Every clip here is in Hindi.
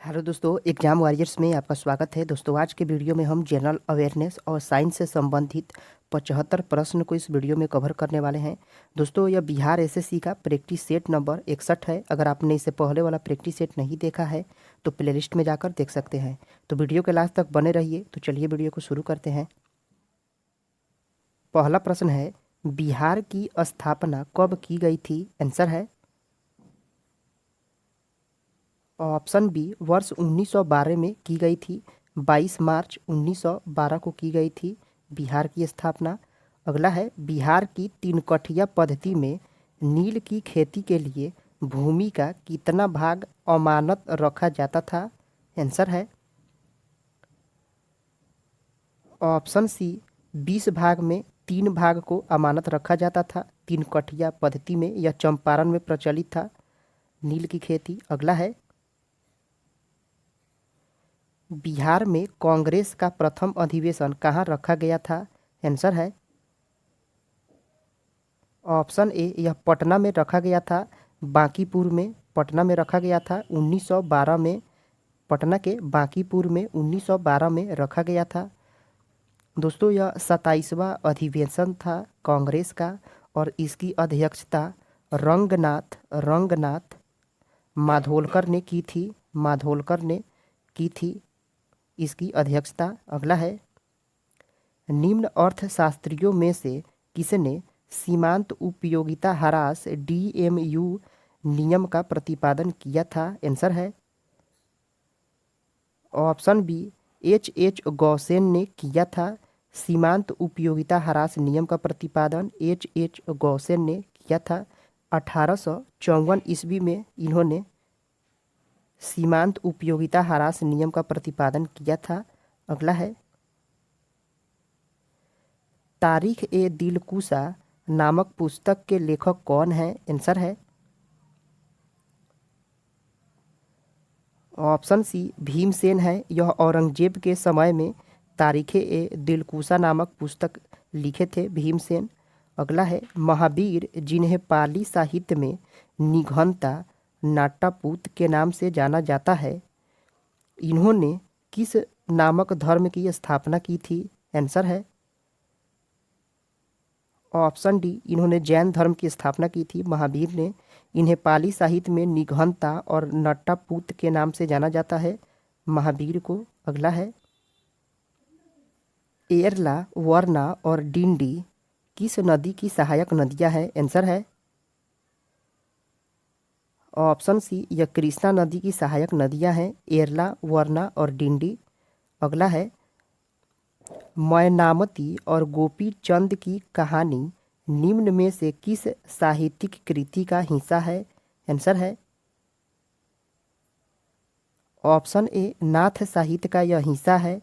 हेलो दोस्तों, एग्जाम वॉरियर्स में आपका स्वागत है। दोस्तों, आज के वीडियो में हम जनरल अवेयरनेस और साइंस से संबंधित 75 प्रश्न को इस वीडियो में कवर करने वाले हैं। दोस्तों, यह बिहार एसएससी का प्रैक्टिस सेट नंबर 61 है। अगर आपने इससे पहले वाला प्रैक्टिस सेट नहीं देखा है तो प्लेलिस्ट में जाकर देख सकते हैं। तो वीडियो के लास्ट तक बने रहिए। तो चलिए वीडियो को शुरू करते हैं। पहला प्रश्न है, बिहार की स्थापना कब की गई थी? आंसर है ऑप्शन बी, वर्ष 1912 में की गई थी। 22 मार्च 1912 को की गई थी बिहार की स्थापना। अगला है, बिहार की तीन पद्धति में नील की खेती के लिए भूमि का कितना भाग अमानत रखा जाता था? आंसर है ऑप्शन सी, 20 भाग में 3 भाग को अमानत रखा जाता था। तीन पद्धति में यह चंपारण में प्रचलित था नील की खेती। अगला है, बिहार में कांग्रेस का प्रथम अधिवेशन कहाँ रखा गया था? आंसर है ऑप्शन ए, यह पटना में रखा गया था। बांकीपुर में पटना में रखा गया था 1912 में। पटना के बांकीपुर में 1912 में रखा गया था। दोस्तों, यह 27वां अधिवेशन था कांग्रेस का और इसकी अध्यक्षता रंगनाथ माधोलकर ने की थी। माधोलकर ने की थी इसकी अध्यक्षता। अगला है, निम्न अर्थशास्त्रियों में से किसने सीमांत उपयोगिता ह्रास डीएमयू नियम का प्रतिपादन किया था? आंसर है ऑप्शन बी, एच गौसेन ने किया था। सीमांत उपयोगिता ह्रास नियम का प्रतिपादन एच गौसेन ने किया था। 1854 ईस्वी में इन्होंने सीमांत उपयोगिता ह्रास नियम का प्रतिपादन किया था। अगला है, तारीख ए दिलकुशा नामक पुस्तक के लेखक कौन है? आंसर है ऑप्शन सी, भीमसेन है। यह औरंगजेब के समय में तारीख ए दिलकुशा नामक पुस्तक लिखे थे भीमसेन। अगला है, महावीर जिन्हें पाली साहित्य में निघंता नाट्यपूत के नाम से जाना जाता है, इन्होंने किस नामक धर्म की स्थापना की थी? आंसर है ऑप्शन डी, इन्होंने जैन धर्म की स्थापना की थी महावीर ने। इन्हें पाली साहित्य में निघंता और नट्टापूत के नाम से जाना जाता है महावीर को। अगला है, एरला, वरना और डिंडी किस नदी की सहायक नदियां हैं? आंसर है ऑप्शन सी, यह कृष्णा नदी की सहायक नदियां हैं एरला, वरना और डिंडी। अगला है, मैनामती और गोपी चंद की कहानी निम्न में से किस साहित्यिक कृति का हिस्सा है? आंसर है ऑप्शन ए, नाथ साहित्य का यह हिस्सा है।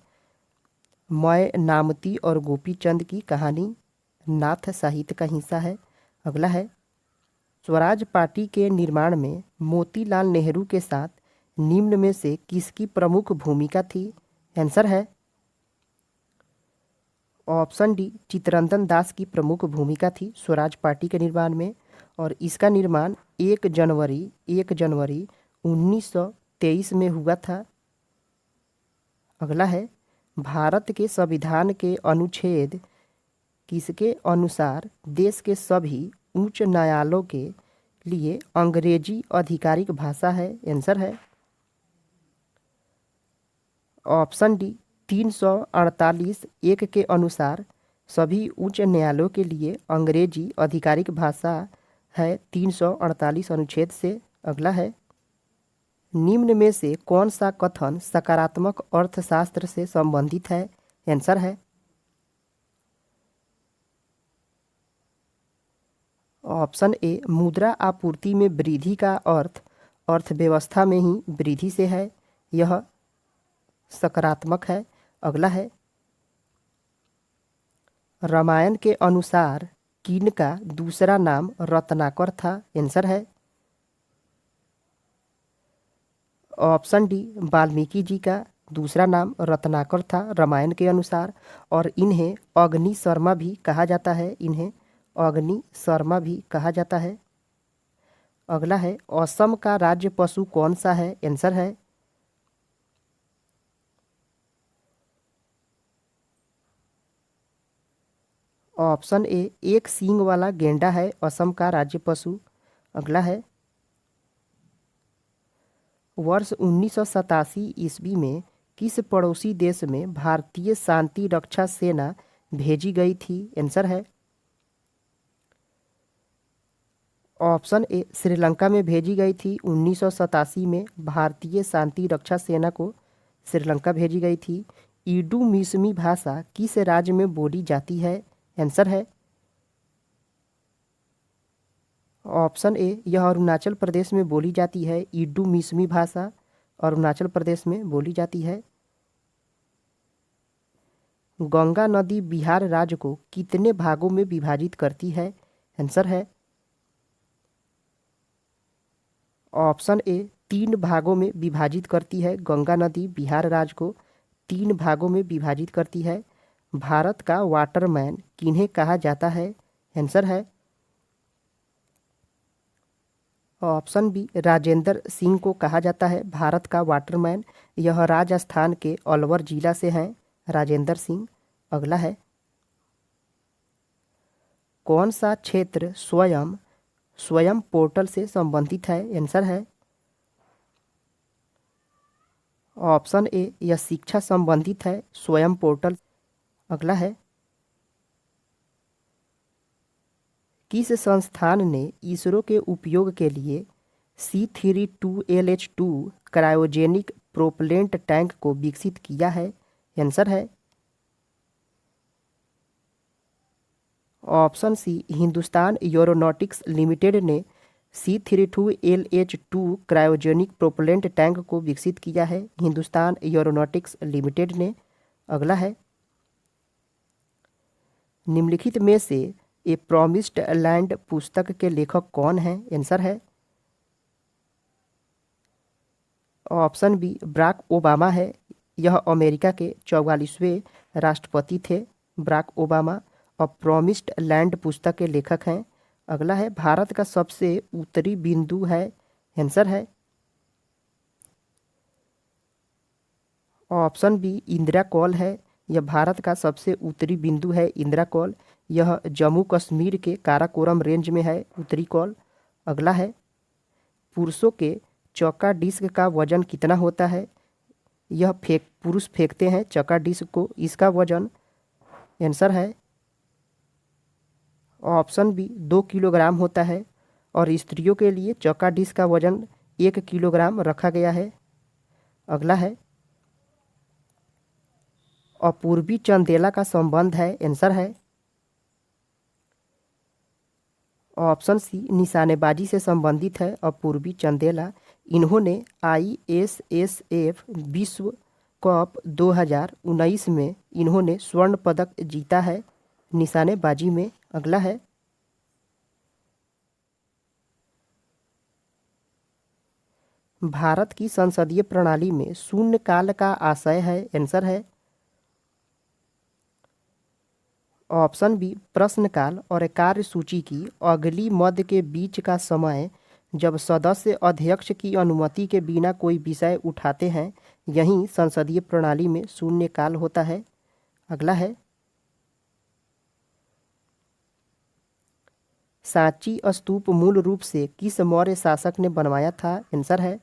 मैनामती और गोपी चंद की कहानी नाथ साहित्य का हिस्सा है। अगला है, स्वराज पार्टी के निर्माण में मोतीलाल नेहरू के साथ निम्न में से किसकी प्रमुख भूमिका थी? आंसर है ऑप्शन डी, चित्तरंजन दास की प्रमुख भूमिका थी स्वराज पार्टी के निर्माण में। और इसका निर्माण 1 जनवरी 1923 में हुआ था। अगला है, भारत के संविधान के अनुच्छेद किसके अनुसार देश के सभी उच्च न्यायालयों के लिए अंग्रेजी आधिकारिक भाषा है? आंसर है ऑप्शन डी, 348(1) के अनुसार सभी उच्च न्यायालयों के लिए अंग्रेजी आधिकारिक भाषा है 348 अनुच्छेद से। अगला है, निम्न में से कौन सा कथन सकारात्मक अर्थशास्त्र से संबंधित है? आंसर है ऑप्शन ए, मुद्रा आपूर्ति में वृद्धि का अर्थ अर्थव्यवस्था में ही वृद्धि से है, यह सकारात्मक है। अगला है, रामायण के अनुसार किन का दूसरा नाम रत्नाकर था? आंसर है ऑप्शन डी, वाल्मीकि जी का दूसरा नाम रत्नाकर था रामायण के अनुसार। और इन्हें अग्नि शर्मा भी कहा जाता है। इन्हें अग्नि शर्मा भी कहा जाता है। अगला है, असम का राज्य पशु कौन सा है? आंसर है ऑप्शन ए एक सींग वाला गेंडा है असम का राज्य पशु। अगला है वर्ष 1987 ईस्वी में किस पड़ोसी देश में भारतीय शांति रक्षा सेना भेजी गई थी? आंसर है ऑप्शन ए श्रीलंका में भेजी गई थी। 1987 में भारतीय शांति रक्षा सेना को श्रीलंका भेजी गई थी। ईडू मिसमी भाषा किस राज्य में बोली जाती है? आंसर है ऑप्शन ए यह अरुणाचल प्रदेश में बोली जाती है। ईडू मिसमी भाषा अरुणाचल प्रदेश में बोली जाती है। गंगा नदी बिहार राज्य को कितने भागों में विभाजित करती है? आंसर है ऑप्शन ए 3 भागों में विभाजित करती है। गंगा नदी बिहार राज्य को 3 भागों में विभाजित करती है। भारत का वाटरमैन किन्हें कहा जाता है? आंसर है ऑप्शन बी राजेंद्र सिंह को कहा जाता है भारत का वाटरमैन। यह राजस्थान के अलवर जिला से हैं राजेंद्र सिंह। अगला है कौन सा क्षेत्र स्वयं स्वयं पोर्टल से संबंधित है? आंसर है ऑप्शन ए यह शिक्षा संबंधित है स्वयं पोर्टल। अगला है किस संस्थान ने इसरो के उपयोग के लिए C32LH2 क्रायोजेनिक प्रोपलेंट टैंक को विकसित किया है? आंसर है option C Hindustan Aeronautics Limited ने C32LH2 क्रायोजेनिक प्रोपलेंट टैंक को विकसित किया है हिंदुस्तान एरोनॉटिक्स लिमिटेड ने। अगला है निम्नलिखित में से ए प्रॉमिस्ड लैंड पुस्तक के लेखक कौन हैं? आंसर है ऑप्शन बी बराक ओबामा है। यह अमेरिका के 44वें राष्ट्रपति थे बराक ओबामा और प्रॉमिस्ड लैंड पुस्तक के लेखक हैं। अगला है भारत का सबसे उत्तरी बिंदु है? आंसर है ऑप्शन बी इंदिरा कौल है। यह भारत का सबसे उत्तरी बिंदु है इंदिरा कौल। यह जम्मू कश्मीर के काराकोरम रेंज में है उत्तरी कौल। अगला है पुरुषों के चौका डिस्क का वजन कितना होता है? यह पुरुष फेंकते हैं चौका डिस्क को। इसका वजन आंसर है ऑप्शन बी 2 किलोग्राम होता है और स्त्रियों के लिए चौका डिस्क का वजन 1 किलोग्राम रखा गया है। अगला है अपूर्वी चंदेला का संबंध है? आंसर है ऑप्शन सी निशानेबाजी से संबंधित है अपूर्वी चंदेला। इन्होंने ISSF विश्व कप 2019 में इन्होंने स्वर्ण पदक जीता है निशानेबाजी में। अगला है भारत की संसदीय प्रणाली में शून्यकाल का आशय है? आंसर है ऑप्शन बी प्रश्नकाल और कार्यसूची की अगली मद के बीच का समय जब सदस्य अध्यक्ष की अनुमति के बिना कोई विषय उठाते हैं यही संसदीय प्रणाली में शून्यकाल होता है। अगला है सांची स्तूप मूल रूप से किस मौर्य शासक ने बनवाया था? आंसर है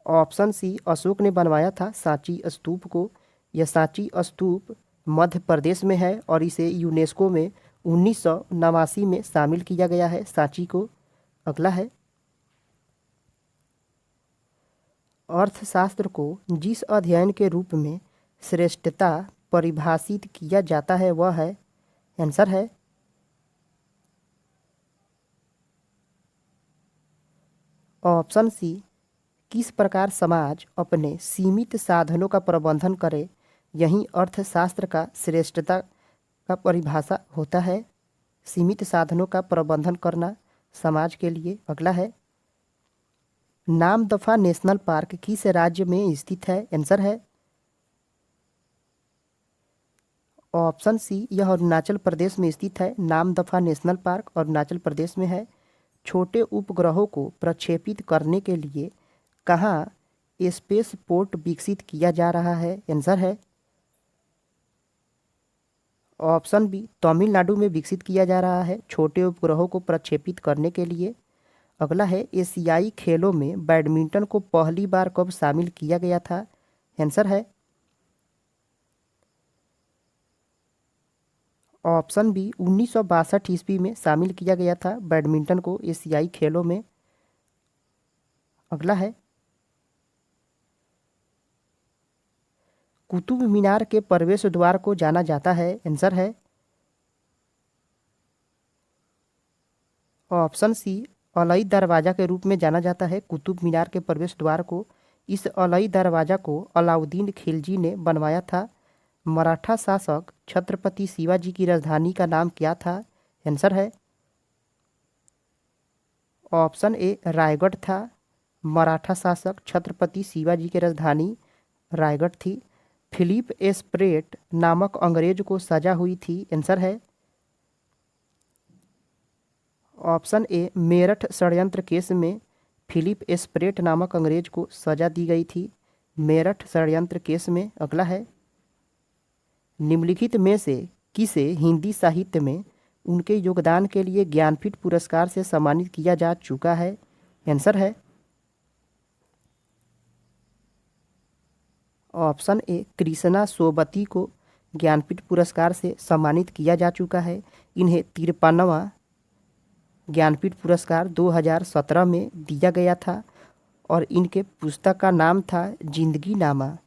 ऑप्शन सी अशोक ने बनवाया था सांची स्तूप को। यह सांची स्तूप मध्य प्रदेश में है और इसे यूनेस्को में 1989 में शामिल किया गया है सांची को। अगला है अर्थशास्त्र को जिस अध्ययन के रूप में श्रेष्ठता परिभाषित किया जाता है वह है? आंसर है ऑप्शन सी किस प्रकार समाज अपने सीमित साधनों का प्रबंधन करे यही अर्थशास्त्र का श्रेष्ठता का परिभाषा होता है। सीमित साधनों का प्रबंधन करना समाज के लिए। अगला है नामदफा नेशनल पार्क किस राज्य में स्थित है? आंसर है ऑप्शन सी यह अरुणाचल प्रदेश में स्थित है। नामदफा नेशनल पार्क अरुणाचल प्रदेश में है। छोटे उपग्रहों को प्रक्षेपित करने के लिए कहाँ स्पेस पोर्ट विकसित किया जा रहा है? आंसर है ऑप्शन बी तमिलनाडु में विकसित किया जा रहा है छोटे उपग्रहों को प्रक्षेपित करने के लिए। अगला है एशियाई खेलों में बैडमिंटन को पहली बार कब शामिल किया गया था? आंसर है ऑप्शन बी 1962 ईस्वी में शामिल किया गया था बैडमिंटन को एशियाई खेलों में। अगला है कुतुब मीनार के प्रवेश द्वार को जाना जाता है। आंसर है ऑप्शन सी अलई दरवाजा के रूप में जाना जाता है कुतुब मीनार के प्रवेश द्वार को। इस अलई दरवाजा को अलाउद्दीन खिलजी ने बनवाया था। मराठा शासक छत्रपति शिवाजी की राजधानी का नाम क्या था? आंसर है ऑप्शन ए रायगढ़ था। मराठा शासक छत्रपति शिवाजी की राजधानी रायगढ़ थी। फिलिप एस्प्रेट नामक अंग्रेज को सजा हुई थी। आंसर है ऑप्शन ए मेरठ षड्यंत्र केस में फिलिप एस्प्रेट नामक अंग्रेज को सजा दी गई थी मेरठ षड्यंत्र केस में। अगला है निम्नलिखित में से किसे हिंदी साहित्य में उनके योगदान के लिए ज्ञानपीठ पुरस्कार से सम्मानित किया जा चुका है? आंसर है ऑप्शन ए कृष्णा सोबती को ज्ञानपीठ पुरस्कार से सम्मानित किया जा चुका है। इन्हें 53वां ज्ञानपीठ पुरस्कार 2017 में दिया गया था और इनके पुस्तक का नाम था जिंदगी नामा।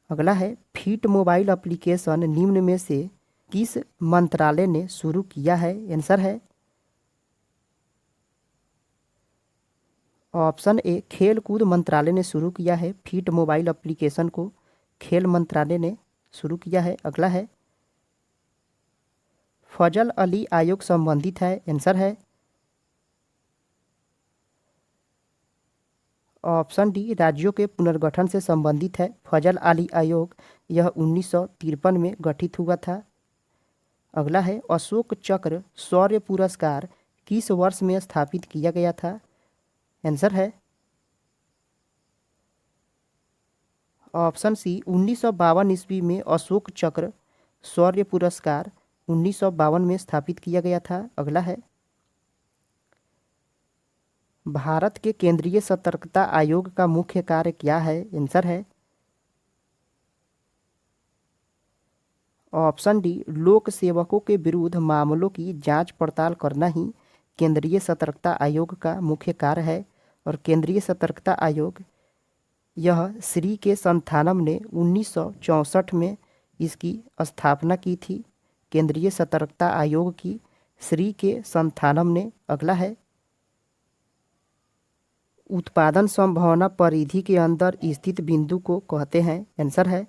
अगला है फीट मोबाइल एप्लीकेशन निम्न में से किस मंत्रालय ने शुरू किया है? आंसर है ऑप्शन ए खेल कूद मंत्रालय ने शुरू किया है फीट मोबाइल एप्लीकेशन को खेल मंत्रालय ने शुरू किया है। अगला है फजल अली आयोग संबंधित है। आंसर है ऑप्शन डी राज्यों के पुनर्गठन से संबंधित है फजल अली आयोग। यह 1953 में गठित हुआ था। अगला है अशोक चक्र शौर्य पुरस्कार किस वर्ष में स्थापित किया गया था? आंसर है ऑप्शन सी 1952 ईस्वी में अशोक चक्र शौर्य पुरस्कार 1952 में स्थापित किया गया था। अगला है भारत के केंद्रीय सतर्कता आयोग का मुख्य कार्य क्या है? आंसर है ऑप्शन डी लोक सेवकों के विरुद्ध मामलों की जांच पड़ताल करना ही केंद्रीय सतर्कता आयोग का मुख्य कार्य है। और केंद्रीय सतर्कता आयोग यह श्री के संथानम ने 1964 में इसकी स्थापना की थी केंद्रीय सतर्कता आयोग की श्री के संथानम ने। अगला है उत्पादन संभावना परिधि के अंदर स्थित बिंदु को कहते हैं। आंसर है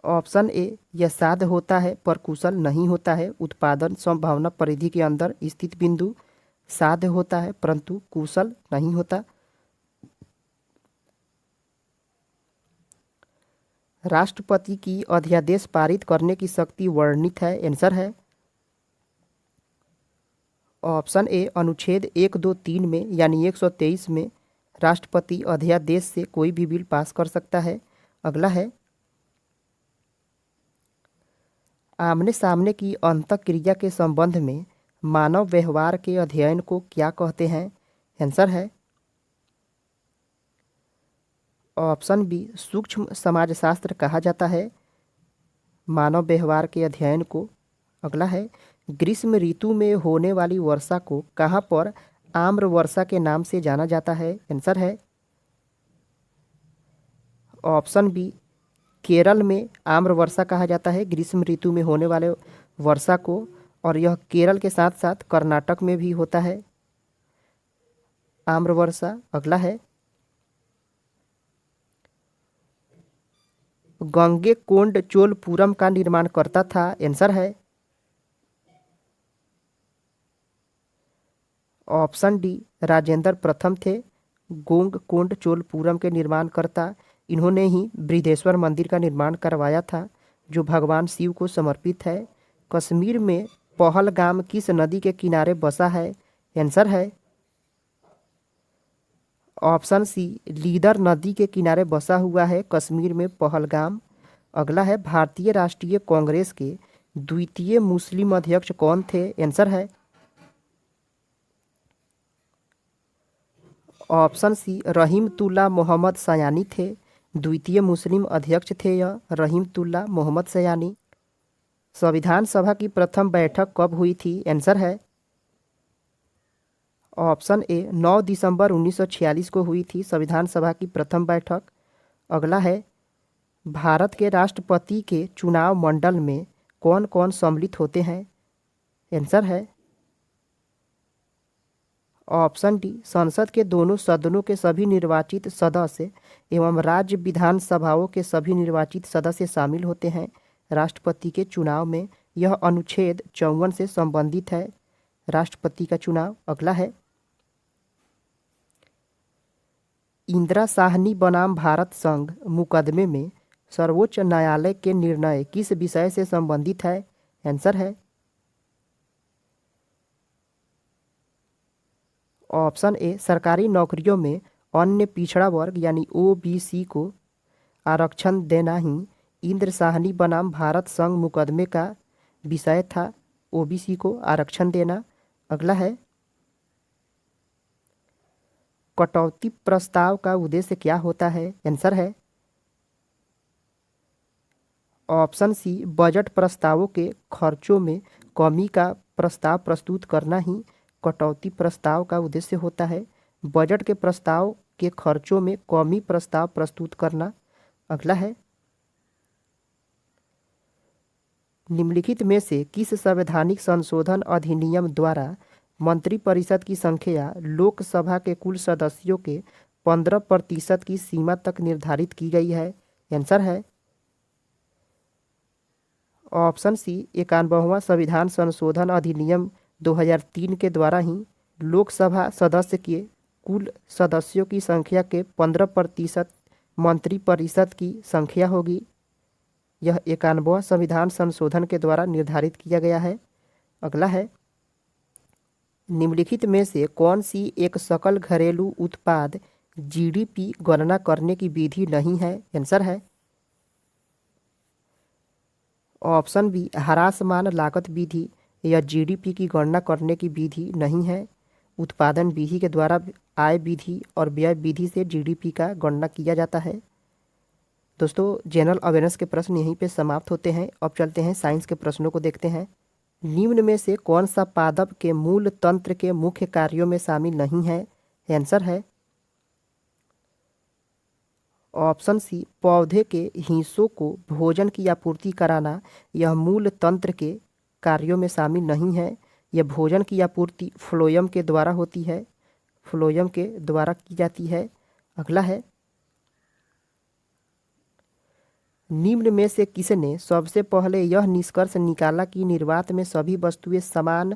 ऑप्शन ए यह साध्य होता है पर कुशल नहीं होता है। उत्पादन संभावना परिधि के अंदर स्थित बिंदु साध्य होता है परंतु कुशल नहीं होता। राष्ट्रपति की अध्यादेश पारित करने की शक्ति वर्णित है। आंसर है ऑप्शन ए अनुच्छेद 1, 2, 3 में यानी 123 में राष्ट्रपति अध्यादेश से कोई भी बिल पास कर सकता है। अगला है आमने सामने की अंतःक्रिया के संबंध में मानव व्यवहार के अध्ययन को क्या कहते हैं? आंसर है ऑप्शन बी सूक्ष्म समाजशास्त्र कहा जाता है मानव व्यवहार के अध्ययन को। अगला है ग्रीष्म ऋतु में होने वाली वर्षा को कहाँ पर आम्र वर्षा के नाम से जाना जाता है? आंसर है ऑप्शन बी केरल में आम्र वर्षा कहा जाता है ग्रीष्म ऋतु में होने वाले वर्षा को और यह केरल के साथ साथ कर्नाटक में भी होता है आम्र वर्षा। अगला है गंगेकोंड चोलपुरम का निर्माण करता था। आंसर है ऑप्शन डी राजेंद्र प्रथम थे गोंगकोंड चोलपुरम के निर्माणकर्ता। इन्होंने ही बृहदेश्वर मंदिर का निर्माण करवाया था जो भगवान शिव को समर्पित है। कश्मीर में पहलगाम किस नदी के किनारे बसा है? आंसर है ऑप्शन सी लीदर नदी के किनारे बसा हुआ है कश्मीर में पहलगाम। अगला है भारतीय राष्ट्रीय कांग्रेस के द्वितीय मुस्लिम अध्यक्ष कौन थे? आंसर है ऑप्शन सी रहीमतुल्ला मोहम्मद सयानी थे। द्वितीय मुस्लिम अध्यक्ष थे यह रहीमतुल्ला मोहम्मद सयानी। संविधान सभा की प्रथम बैठक कब हुई थी? आंसर है ऑप्शन ए 9 दिसंबर 1946 को हुई थी संविधान सभा की प्रथम बैठक। अगला है भारत के राष्ट्रपति के चुनाव मंडल में कौन कौन सम्मिलित होते हैं? आंसर है ऑप्शन डी संसद के दोनों सदनों के सभी निर्वाचित सदस्य एवं राज्य विधानसभाओं के सभी निर्वाचित सदस्य शामिल होते हैं राष्ट्रपति के चुनाव में। यह अनुच्छेद 54 से संबंधित है राष्ट्रपति का चुनाव। अगला है इंदिरा साहनी बनाम भारत संघ मुकदमे में सर्वोच्च न्यायालय के निर्णय किस विषय से संबंधित है? आंसर है ऑप्शन ए सरकारी नौकरियों में अन्य पिछड़ा वर्ग यानी ओबीसी को आरक्षण देना ही इंदिरा साहनी बनाम भारत संघ मुकदमे का विषय था, ओबीसी को आरक्षण देना। अगला है कटौती प्रस्ताव का उद्देश्य क्या होता है? आंसर है ऑप्शन सी बजट प्रस्तावों के खर्चों में कमी का प्रस्ताव प्रस्तुत करना ही कटौती प्रस्ताव का उद्देश्य होता है। बजट के प्रस्ताव के खर्चों में कमी प्रस्ताव प्रस्तुत करना। अगला है निम्नलिखित में से किस संवैधानिक संशोधन अधिनियम द्वारा मंत्रिपरिषद की संख्या लोकसभा के कुल सदस्यों के 15% की सीमा तक निर्धारित की गई है? आंसर है ऑप्शन सी 91वां संविधान संशोधन अधिनियम 2003 के द्वारा ही लोकसभा सदस्य के कुल सदस्यों की संख्या के 15% मंत्रिपरिषद की संख्या होगी। यह 91वां संविधान संशोधन के द्वारा निर्धारित किया गया है। अगला है निम्नलिखित में से कौन सी एक सकल घरेलू उत्पाद जीडीपी गणना करने की विधि नहीं है? आंसर है ऑप्शन बी ह्रासमान लागत विधि। यह जीडीपी की गणना करने की विधि नहीं है। उत्पादन विधि के द्वारा आय विधि और व्यय विधि से जीडीपी का गणना किया जाता है। दोस्तों जनरल अवेयरनेस के प्रश्न यहीं पे समाप्त होते हैं। अब चलते हैं साइंस के प्रश्नों को देखते हैं। निम्न में से कौन सा पादप के मूल तंत्र के मुख्य कार्यों में शामिल नहीं है? आंसर है ऑप्शन सी पौधे के हिस्सों को भोजन की आपूर्ति कराना। यह मूल तंत्र के कार्यों में शामिल नहीं है। यह भोजन की आपूर्ति फ्लोएम के द्वारा होती है, फ्लोएम के द्वारा की जाती है। अगला है निम्न में से किसने सबसे पहले यह निष्कर्ष निकाला कि निर्वात में सभी वस्तुएं समान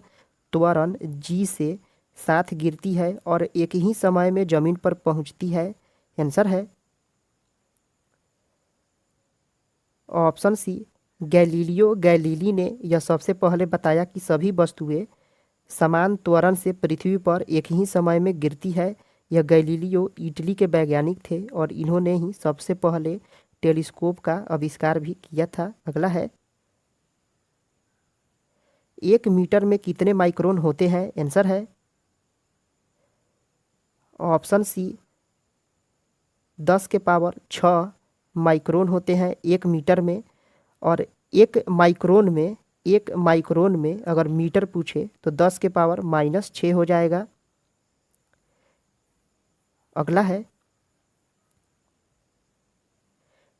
त्वरण जी से साथ गिरती है और एक ही समय में जमीन पर पहुंचती है? आंसर है ऑप्शन सी गैलीलियो गैलीली ने यह सबसे पहले बताया कि सभी वस्तुएं समान त्वरण से पृथ्वी पर एक ही समय में गिरती है। यह गैलीलियो इटली के वैज्ञानिक थे और इन्होंने ही सबसे पहले टेलीस्कोप का आविष्कार भी किया था। अगला है 1 मीटर में कितने माइक्रोन होते हैं? आंसर है ऑप्शन सी 10⁻6 माइक्रोन होते हैं 1 मीटर में। और एक माइक्रोन में अगर मीटर पूछे तो 10⁻⁻6 हो जाएगा। अगला है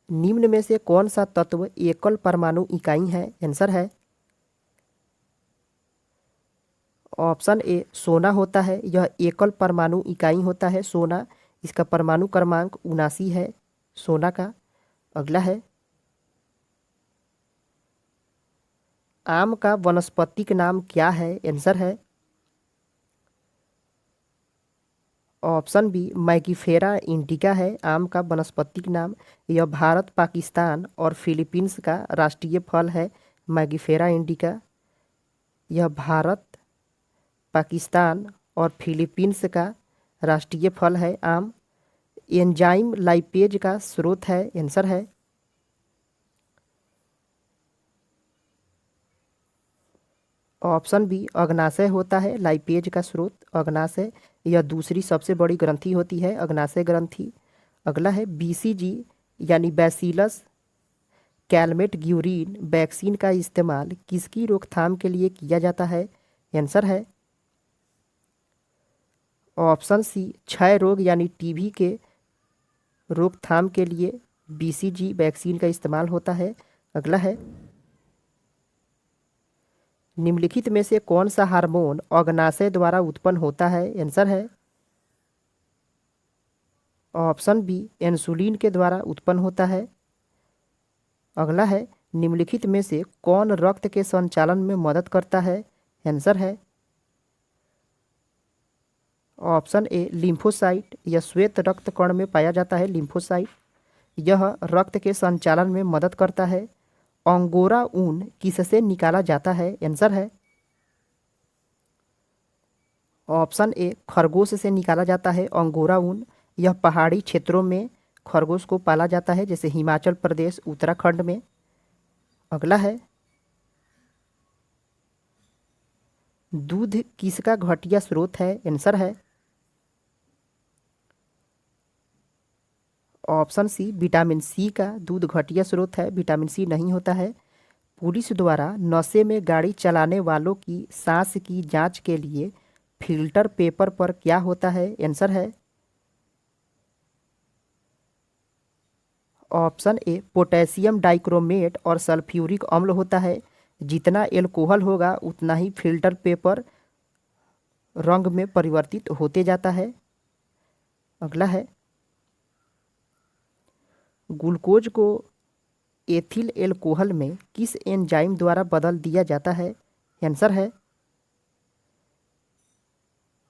निम्न में से कौन सा तत्व एकल परमाणु इकाई है? आंसर है ऑप्शन ए सोना होता है। यह एकल परमाणु इकाई होता है सोना। इसका परमाणु क्रमांक 79 है सोना का। अगला है आम का वनस्पतिक नाम क्या है? आंसर है ऑप्शन बी मैगिफेरा इंडिका है आम का वनस्पतिक नाम। यह भारत, पाकिस्तान और फिलीपींस का राष्ट्रीय फल है मैगिफेरा इंडिका। यह भारत, पाकिस्तान और फिलीपींस का राष्ट्रीय फल है आम। एंजाइम लाइपेज का स्रोत है। आंसर है ऑप्शन बी अग्नाशय होता है लाइपेज का स्रोत। अग्नाशय यह दूसरी सबसे बड़ी ग्रंथि होती है, अग्नाशय ग्रंथि। अगला है बीसीजी यानी बैसिलस कैलमेट ग्यूरिन वैक्सीन का इस्तेमाल किसकी रोकथाम के लिए किया जाता है? आंसर है ऑप्शन सी क्षय रोग यानी टीबी के रोकथाम के लिए बीसीजी वैक्सीन का इस्तेमाल होता है। अगला है निम्नलिखित में से कौन सा हार्मोन अग्नाशय द्वारा उत्पन्न होता है? आंसर है ऑप्शन बी इंसुलिन के द्वारा उत्पन्न होता है। अगला है निम्नलिखित में से कौन रक्त के संचालन में मदद करता है? आंसर है ऑप्शन ए लिम्फोसाइट। यह श्वेत रक्त कण में पाया जाता है लिम्फोसाइट। यह रक्त के संचालन में मदद करता है। अंगोरा ऊन किससे निकाला जाता है? आंसर है ऑप्शन ए खरगोश से निकाला जाता है अंगोरा ऊन। यह पहाड़ी क्षेत्रों में खरगोश को पाला जाता है, जैसे हिमाचल प्रदेश, उत्तराखंड में। अगला है दूध किसका घटिया स्रोत है? आंसर है ऑप्शन सी विटामिन सी का दूध घटिया स्रोत है, विटामिन सी नहीं होता है। पुलिस द्वारा नशे में गाड़ी चलाने वालों की सांस की जांच के लिए फिल्टर पेपर पर क्या होता है? आंसर है ऑप्शन ए पोटेशियम डाइक्रोमेट और सल्फ्यूरिक अम्ल होता है। जितना एल्कोहल होगा उतना ही फिल्टर पेपर रंग में परिवर्तित होते जाता है। अगला है ग्लूकोज को एथिल एल्कोहल में किस एंजाइम द्वारा बदल दिया जाता है? आंसर है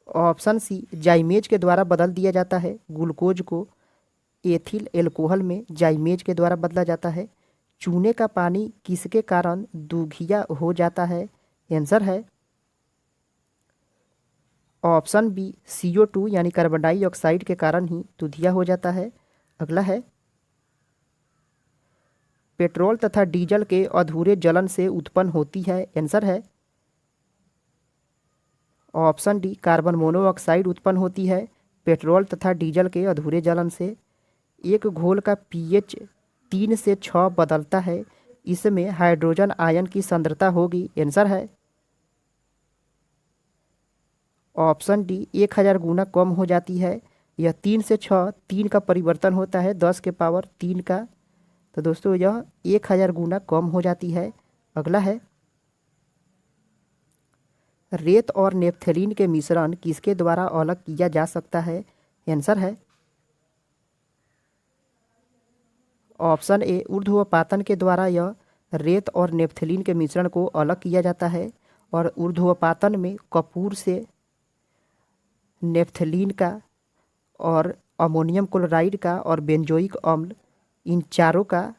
ऑप्शन सी जाइमेज के द्वारा बदल दिया जाता है। ग्लूकोज को एथिल एल्कोहल में जाइमेज के द्वारा बदला जाता है। चूने का पानी किसके कारण दुधिया हो जाता है? आंसर है ऑप्शन बी CO2 यानी कार्बन डाइऑक्साइड के कारण ही दुधिया हो जाता है। अगला है पेट्रोल तथा डीजल के अधूरे जलन से उत्पन्न होती है। आंसर है ऑप्शन डी कार्बन मोनोऑक्साइड उत्पन्न होती है पेट्रोल तथा डीजल के अधूरे जलन से। एक घोल का pH 3 से 6 बदलता है, इसमें हाइड्रोजन आयन की सांद्रता होगी। आंसर है ऑप्शन डी 1000 गुना कम हो जाती है। यह 3 से 6 3 का परिवर्तन होता है 10 के पावर 3 का, तो दोस्तों यह 1000 गुना कम हो जाती है। अगला है रेत और नेप्थलीन के मिश्रण किसके द्वारा अलग किया जा सकता है? आंसर है ऑप्शन ए ऊर्ध्वपातन के द्वारा यह रेत और नेप्थलीन के मिश्रण को अलग किया जाता है। और ऊर्ध्वपातन में कपूर से नेप्थलीन का और अमोनियम क्लोराइड का और बेंजोइक अम्ल, इन चारों का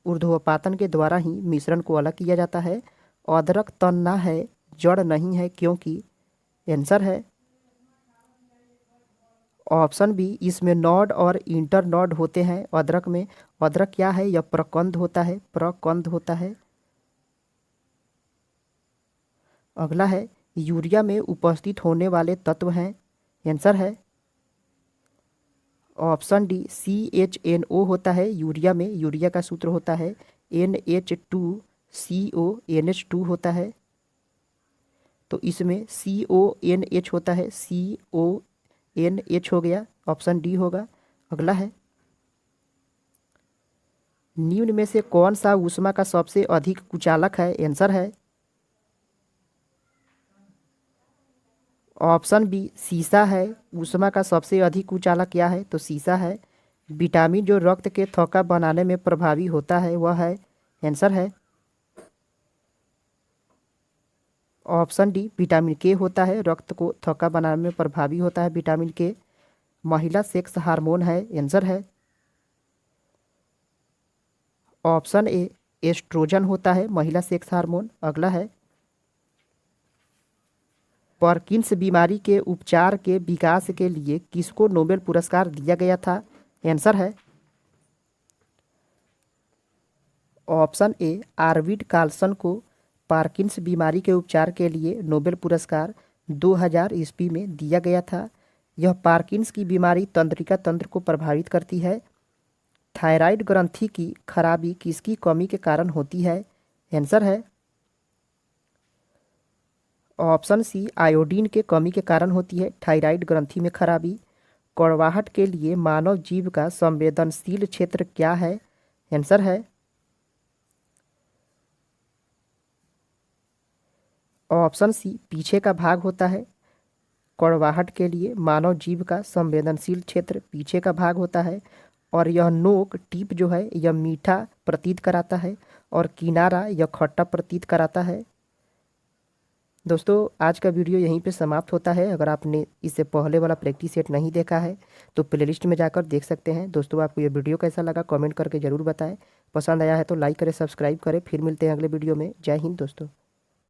ऊर्ध्वपातन के द्वारा ही मिश्रण को अलग किया जाता है। अदरक तना है, जड़ नहीं है, क्योंकि आंसर है ऑप्शन बी इसमें नॉड और इंटर नॉड होते हैं अदरक में। अदरक क्या है? यह प्रकंद होता है, प्रकंद होता है। अगला है यूरिया में उपस्थित होने वाले तत्व हैं। आंसर है ऑप्शन डी CHNO होता है यूरिया में। यूरिया का सूत्र होता है NH2CONH2 होता है, तो इसमें CONH होता है, CONH हो गया, ऑप्शन डी होगा। अगला है निम्न में से कौन सा ऊष्मा का सबसे अधिक कुचालक है? आंसर है ऑप्शन बी सीसा है। ऊष्मा का सबसे अधिक कुचालक क्या है? तो सीसा है। विटामिन जो रक्त के थक्का बनाने में प्रभावी होता है वह है, आंसर है ऑप्शन डी विटामिन के होता है, रक्त को थक्का बनाने में प्रभावी होता है विटामिन के। महिला सेक्स हार्मोन है, आंसर है ऑप्शन ए एस्ट्रोजन होता है महिला सेक्स हार्मोन। अगला है पार्किंस बीमारी के उपचार के विकास के लिए किसको नोबेल पुरस्कार दिया गया था? आंसर है ऑप्शन ए आर्विड कार्लसन को पार्किंस बीमारी के उपचार के लिए नोबेल पुरस्कार 2000 ईस्वी में दिया गया था। यह पार्किंस की बीमारी तंत्रिका तंत्र को प्रभावित करती है। थायराइड ग्रंथि की खराबी किसकी कमी के कारण होती है? आंसर है ऑप्शन सी, आयोडीन के कमी के कारण होती है थायराइड ग्रंथि में खराबी। कड़वाहट के लिए मानव जीभ का संवेदनशील क्षेत्र क्या है? आंसर है ऑप्शन सी, पीछे का भाग होता है। कड़वाहट के लिए मानव जीभ का संवेदनशील क्षेत्र पीछे का भाग होता है और यह नोक टिप जो है यह मीठा प्रतीत कराता है और किनारा यह खट्टा प्रतीत कराता है। दोस्तों आज का वीडियो यहीं पे समाप्त होता है। अगर आपने इससे पहले वाला प्रैक्टिस सेट नहीं देखा है तो प्लेलिस्ट में जाकर देख सकते हैं। दोस्तों आपको ये वीडियो कैसा लगा कमेंट करके ज़रूर बताएं। पसंद आया है तो लाइक करें, सब्सक्राइब करें। फिर मिलते हैं अगले वीडियो में। जय हिंद दोस्तों।